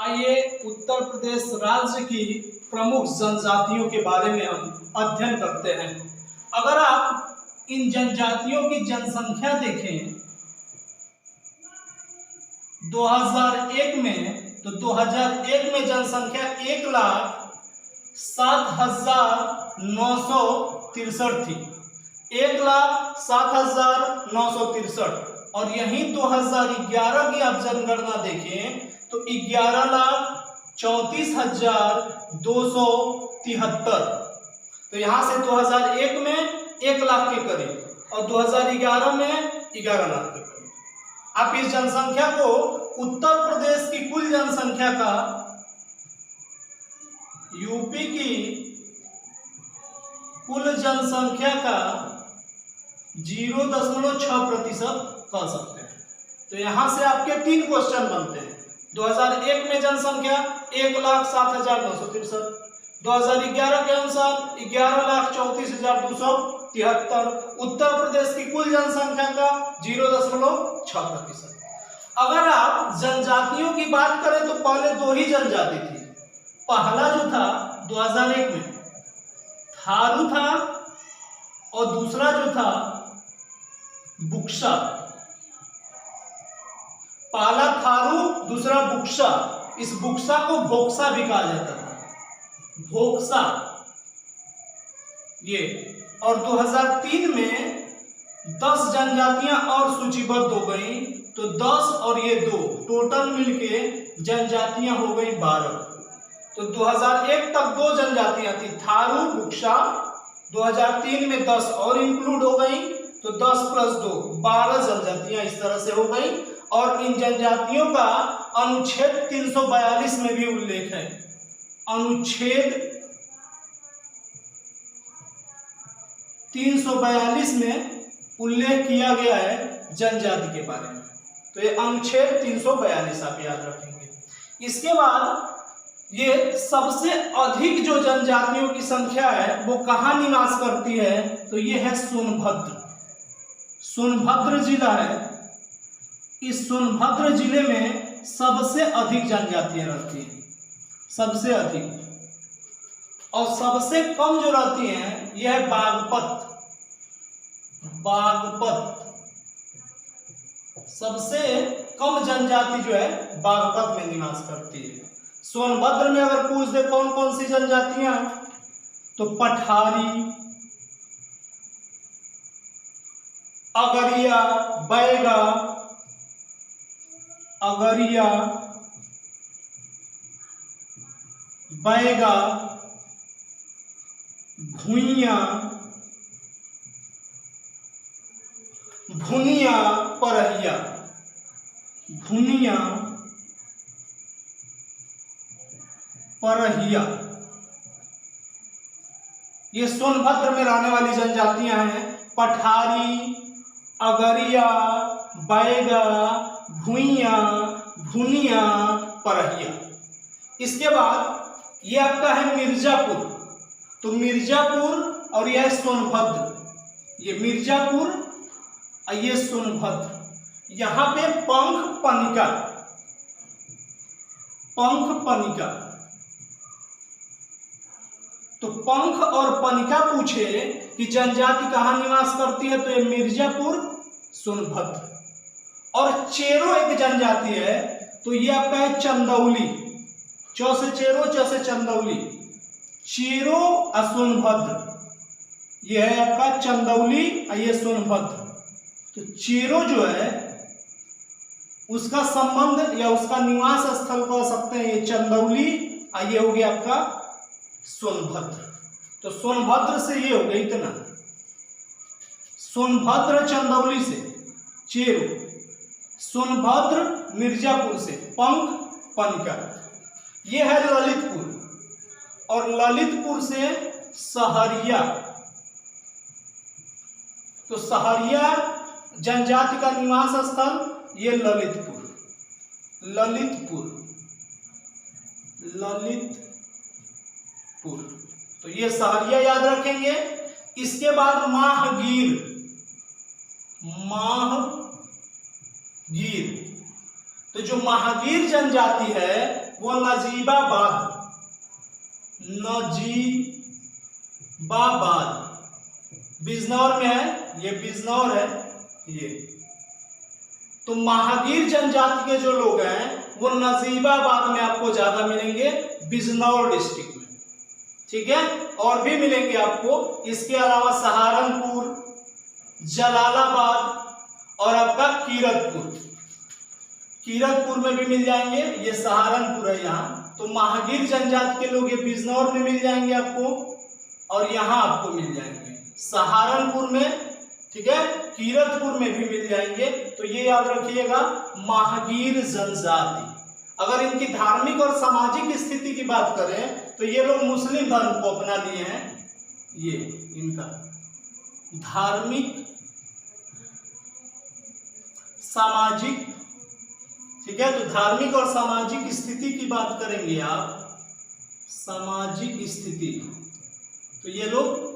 आइए उत्तर प्रदेश राज्य की प्रमुख जनजातियों के बारे में हम अध्ययन करते हैं। अगर आप इन जनजातियों की जनसंख्या देखें 2001 में, तो 2001 में जनसंख्या 1,07,963 थी, 1,07,963। और यहीं 2011 की आप जनगणना देखें तो 11,34,273। तो यहां से 2001 में 1 लाख के करीब और 2011 में 11 लाख के करीब। आप इस जनसंख्या को उत्तर प्रदेश की कुल जनसंख्या का यूपी की कुल जनसंख्या का 0.6% कह सकते हैं। तो यहां से आपके 3 क्वेश्चन बनते हैं। 2001 में जनसंख्या 1,07,963, 2011 के अनुसार 11,34,273, उत्तर प्रदेश की कुल जनसंख्या का 0.6%। अगर आप जनजातियों की बात करें तो पहले 2 ही जनजाति थी। पहला जो था 2001 में थारू था और दूसरा जो था बुक्सा। पहला थारू, दूसरा बुक्सा। इस बुक्सा को भोक्सा भी कहा जाता था, भोक्सा ये। और 2003 में 10 जनजातियां और सूचीबद्ध हो गई, तो 10 और ये 2 टोटल मिलके जनजातियां हो गई 12। तो 2001 तक 2 जनजातियां थी, थारू, बुक्सा। 2003 में 10 और इंक्लूड हो गई, तो 10 + 2 12 जनजातियां इस तरह से हो गई। और इन जनजातियों का अनुच्छेद 342 में भी उल्लेख है। अनुच्छेद 342 में उल्लेख किया गया है जनजाति के बारे में। तो ये अनुच्छेद 342 आप याद रखेंगे। इसके बाद ये सबसे अधिक जो जनजातियों की संख्या है वो कहाँ निवास करती है, तो ये है सोनभद्र। सोनभद्र जिला है। इस सोनभद्र जिले में सबसे अधिक जनजातियां रहती हैं, सबसे अधिक। और सबसे कम जो रहती हैं यह है बागपत। बागपत सबसे कम जनजाति जो है बागपत में निवास करती है। सोनभद्र में अगर पूछ दे कौन कौन सी जनजातियां, तो पठारी, अगरिया, बैगा, अगरिया, बैगा, भुइया, भुनिया, परहिया, भुनिया, परहिया, ये सोनभद्र में रहने वाली जनजातियां हैं। पठारी, अगरिया, बैगा, भुइया, भुनिया, परहिया। इसके बाद ये आपका है मिर्जापुर। तो मिर्जापुर और यह सोनभद्र, ये मिर्जापुर और ये सोनभद्र। यहां पे पंख पनिका, पंख पनिका। तो पंख और पनिका पूछे कि जनजाति कहां निवास करती है, तो ये मिर्जापुर, सोनभद्र। और चेरो एक जनजाति है, तो ये आपका है चंदौली। चौ से चेरो, च से चंदौली। चेरो और सोनभद्र, ये है आपका चंदौली और ये सोनभद्र। तो चेरो जो है उसका संबंध या उसका निवास स्थल कह सकते हैं ये चंदौली, और ये हो गया आपका सोनभद्र। तो सोनभद्र से ये हो गया इतना, सोनभद्र चंदौली से चेरो, सोनभद्र मिर्जापुर से पंख पनिका। ये है ललितपुर, और ललितपुर से सहरिया। तो सहरिया जनजाति का निवास स्थल ये ललितपुर, ललितपुर, ललितपुर। तो ये सहरिया याद रखेंगे। इसके बाद माहगीर, माहगीर। तो जो महागीर जनजाति है वो नजीबाबाद, बिजनौर में है, ये बिजनौर है ये। तो महागीर जनजाति के जो लोग हैं वो नजीबाबाद में आपको ज्यादा मिलेंगे, बिजनौर डिस्ट्रिक्ट में, ठीक है। और भी मिलेंगे आपको, इसके अलावा सहारनपुर, जलालाबाद और आपका कीरतपुर में भी मिल जाएंगे, ये सहारनपुर है यहाँ। तो महागीर जनजाति के लोग ये बिजनौर में मिल जाएंगे आपको, और यहाँ आपको मिल जाएंगे सहारनपुर में, ठीक है, कीरतपुर में भी मिल जाएंगे। तो ये याद रखिएगा महागीर जनजाति। अगर इनकी धार्मिक और सामाजिक स्थिति की बात करें तो ये लोग मुस्लिम धर्म को अपना लिए हैं, ये इनका धार्मिक सामाजिक, ठीक है। तो धार्मिक और सामाजिक स्थिति की बात करेंगे आप, सामाजिक स्थिति, तो ये लोग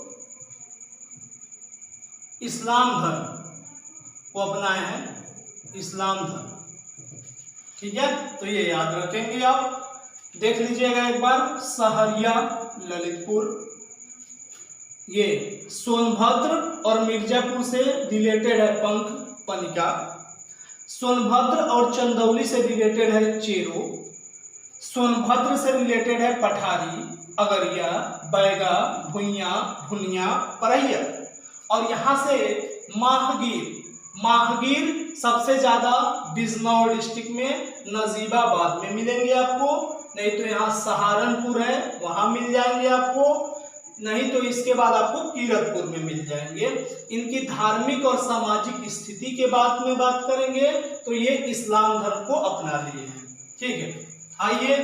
इस्लाम धर्म को अपनाए हैं, इस्लाम धर्म, ठीक है। तो ये याद रखेंगे आप। देख लीजिएगा एक बार, सहरिया, ललितपुर, ये सोनभद्र और मिर्जापुर से रिलेटेड है पंख पनिका, सोनभद्र और चंदौली से रिलेटेड है चेरो, सोनभद्र से रिलेटेड है पठारी, अगरिया, बैगा, भुइया, भुनिया, परैया। और यहाँ से माहगीर सबसे ज्यादा बिजनौर डिस्ट्रिक्ट में नजीबाबाद में मिलेंगे आपको, नहीं तो यहाँ सहारनपुर है वहां मिल जाएंगे आपको, नहीं तो इसके बाद आपको कीरतपुर में मिल जाएंगे। इनकी धार्मिक और सामाजिक स्थिति के बात में बात करेंगे तो ये इस्लाम धर्म को अपना लिए हैं, ठीक है। आइए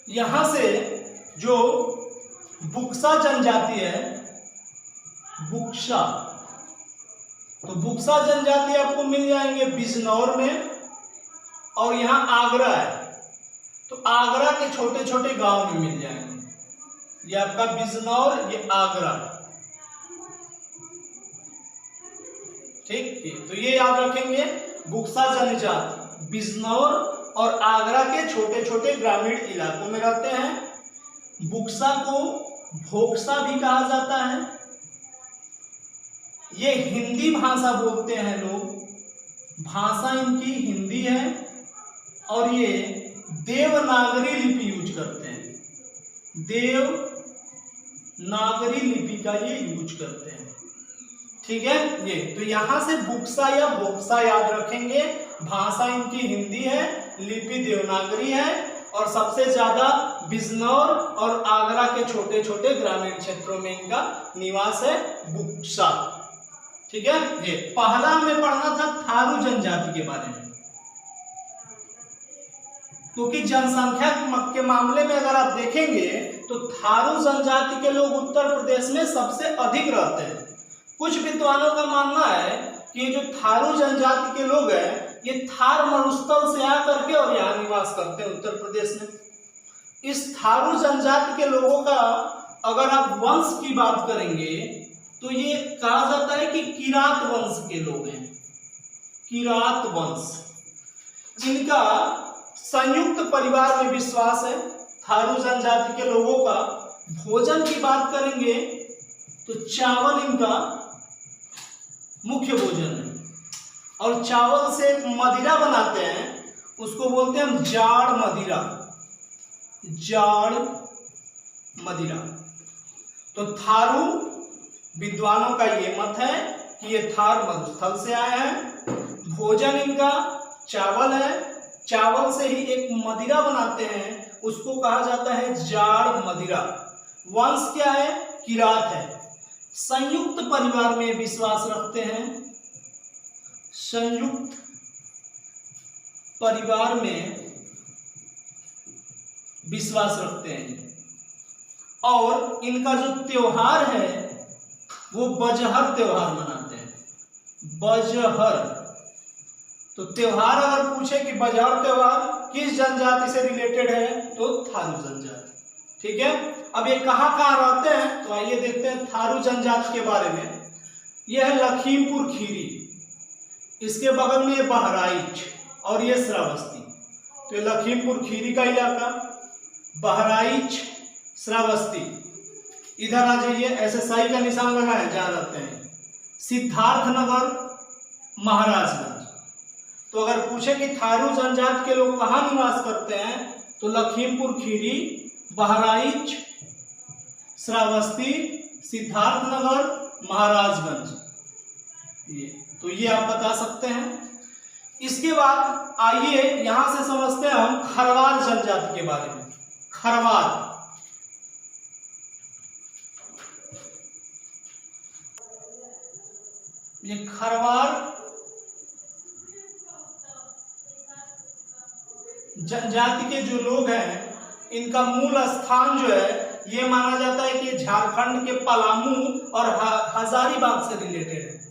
यहां से जो बुक्सा जनजाति है, बुक्सा, तो बुक्सा जनजाति आपको मिल जाएंगे बिजनौर में, और यहाँ आगरा है तो आगरा के छोटे छोटे गांव में मिल जाएंगे। ये आपका बिजनौर, ये आगरा, ठीक है। तो ये याद रखेंगे, बुक्सा जनजाति बिजनौर और आगरा के छोटे छोटे ग्रामीण इलाकों में रहते हैं। बुक्सा को भोक्सा भी कहा जाता है। ये हिंदी भाषा बोलते हैं लोग, भाषा इनकी हिंदी है, और ये देवनागरी लिपि यूज करते हैं, देवनागरी लिपि का ये यूज करते हैं, ठीक है। ये तो यहां से बुक्सा या भोक्सा याद रखेंगे, भाषा इनकी हिंदी है, लिपि देवनागरी है, और सबसे ज्यादा बिजनौर और आगरा के छोटे छोटे ग्रामीण क्षेत्रों में इनका निवास है, बुक्सा, ठीक है। ये पहला हमें पढ़ना था थारू जनजाति के बारे में, क्योंकि जनसंख्या के मामले में अगर आप देखेंगे तो थारू जनजाति के लोग उत्तर प्रदेश में सबसे अधिक रहते हैं। कुछ विद्वानों का मानना है कि जो थारू जनजाति के लोग हैं ये थार मरुस्थल से आकर के और यहाँ निवास करते हैं उत्तर प्रदेश में। इस थारू जनजाति के लोगों का अगर आप वंश की बात करेंगे तो ये कहा जाता है कि किरात वंश के लोग हैं, किरात वंश, जिनका संयुक्त परिवार में विश्वास है। थारू जनजाति के लोगों का भोजन की बात करेंगे तो चावल इनका मुख्य भोजन है, और चावल से मदिरा बनाते हैं, उसको बोलते हैं हम जाड़ मदिरा, जाड़ मदिरा। तो थारू विद्वानों का ये मत है कि ये थार मरुस्थल से आए हैं। भोजन इनका चावल है, चावल से ही एक मदिरा बनाते हैं, उसको कहा जाता है जाड़ मदिरा। वंश क्या है? किरात है। संयुक्त परिवार में विश्वास रखते हैं, संयुक्त परिवार में विश्वास रखते हैं, और इनका जो त्योहार है वो बजहर त्योहार मनाते हैं, बजहर। तो त्योहार अगर पूछे कि बजहर त्योहार किस जनजाति से रिलेटेड है तो थारू जनजाति, ठीक है। अब ये कहाँ कहाँ रहते हैं तो आइए देखते हैं थारू जनजाति के बारे में। यह है लखीमपुर खीरी, इसके बगल में ये बहराइच और ये श्रावस्ती। तो ये लखीमपुर खीरी का इलाका, बहराइच, श्रावस्ती। इधर आ जाइए, SSI का निशान लगाएं जहां रहते हैं, सिद्धार्थनगर, महाराजगंज। तो अगर पूछे कि थारू जनजाति के लोग कहाँ निवास करते हैं तो लखीमपुर खीरी, बहराइच, श्रावस्ती, सिद्धार्थनगर, महाराजगंज। तो ये आप बता सकते हैं। इसके बाद आइए यहां से समझते हैं हम खरवार जनजाति के बारे में। खरवार, ये खरवार जनजाति के जो लोग हैं, इनका मूल स्थान जो है ये माना जाता है कि झारखंड के पलामू और हजारीबाग से रिलेटेड है।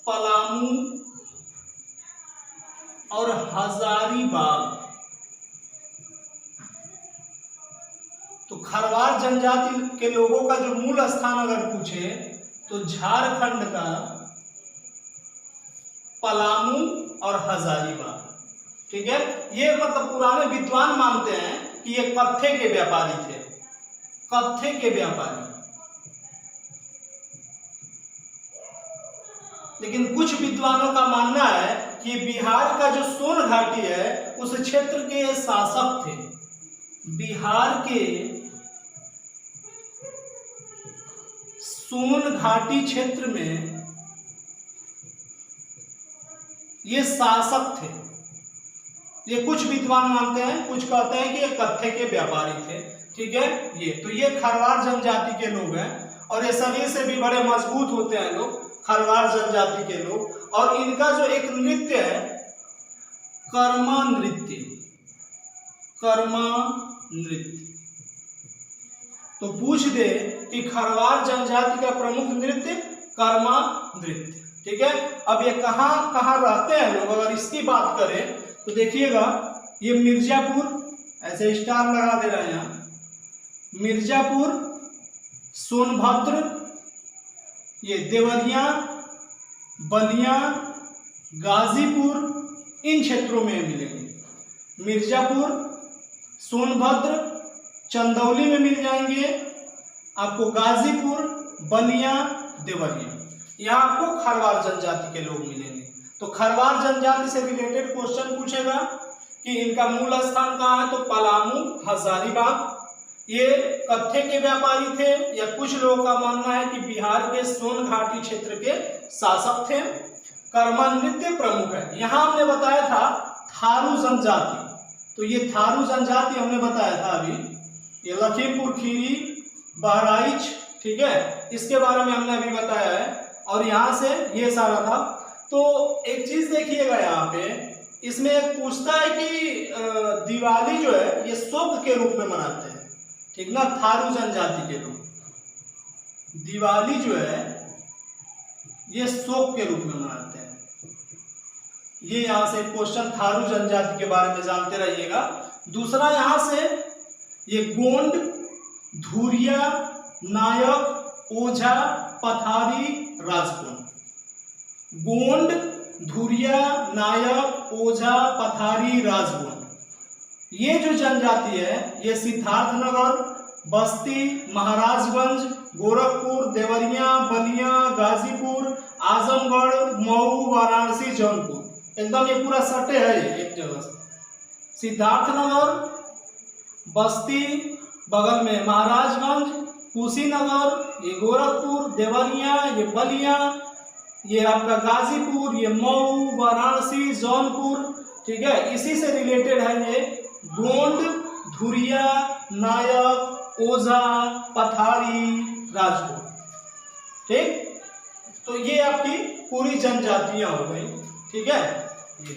पलामू और हजारीबाग। तो खरवार जनजाति के लोगों का जो मूल स्थान अगर पूछे तो झारखंड का पलामू और हजारीबाग। ठीक है, ये मतलब पुराने विद्वान मानते हैं कि ये कत्थे के व्यापारी थे, कत्थे के व्यापारी। लेकिन कुछ विद्वानों का मानना है कि बिहार का जो सोन घाटी है उस क्षेत्र के शासक थे। बिहार के सोन घाटी क्षेत्र में ये शासक थे। ये कुछ विद्वान मानते हैं, कुछ कहते हैं कि ये कत्थे के व्यापारी थे। ठीक है, ये खरवार जनजाति के लोग हैं और ये शरीर से भी बड़े मजबूत होते हैं लोग, खरवार जनजाति के लोग। और इनका जो एक नृत्य है कर्मा नृत्य, कर्मा नृत्य। तो पूछ दे कि खरवार जनजाति का प्रमुख नृत्य कर्मा नृत्य। ठीक है, अब ये कहाँ कहाँ रहते हैं लोग, अगर इसकी बात करें तो देखिएगा, ये मिर्जापुर, ऐसे स्टार लगा दे रहे हैं यहाँ, मिर्जापुर, सोनभद्र, ये देवरिया, बलिया, गाजीपुर, इन क्षेत्रों में मिलेंगे। मिर्जापुर, सोनभद्र, चंदौली में मिल जाएंगे आपको, गाजीपुर, बलिया, देवरिया, यहाँ आपको खरवार जनजाति के लोग मिलेंगे। तो खरवार जनजाति से रिलेटेड क्वेश्चन पूछेगा कि इनका मूल स्थान कहाँ है, तो पलामू, हजारीबाग। ये कत्थे के व्यापारी थे, या कुछ लोगों का मानना है कि बिहार के सोन घाटी क्षेत्र के शासक थे। कर्मा नृत्य प्रमुख है। यहाँ हमने बताया था थारू जनजाति, तो ये थारू जनजाति हमने बताया था अभी, ये लखीमपुर खीरी, बहराइच। ठीक है, इसके बारे में हमने अभी बताया है। और यहाँ से ये सारा था। तो एक चीज देखिएगा यहाँ पे, इसमें एक पूछता है कि दिवाली जो है ये शोक के रूप में मनाते हैं। ठीक ना, थारू जनजाति के लोग दिवाली जो है ये शोक के रूप में मनाते हैं। ये यहाँ से क्वेश्चन थारू जनजाति के बारे में जानते रहिएगा। दूसरा यहाँ से ये गोंड, धुरिया, नायक, ओझा, पथारी, राजपूत। गोंड, धुरिया, नायक, ओझा, पथारी, राजपूत, ये जो जनजाति है ये सिद्धार्थनगर, बस्ती, महाराजगंज, गोरखपुर, देवरिया, बलिया, गाजीपुर, आजमगढ़, मऊ, वाराणसी, जौनपुर, एकदम ये पूरा सटे है एक जगह से। सिद्धार्थनगर, बस्ती, बगल में महाराजगंज, कुशीनगर, ये गोरखपुर, देवरिया, ये बलिया, ये आपका गाजीपुर, ये मऊ, वाराणसी, जौनपुर। ठीक है, इसी से रिलेटेड है ये गोंड, धुरिया, नायक, ओझा, पथारी, राजपूत। ठीक, तो ये आपकी पूरी जनजातियां हो गई। ठीक है, ये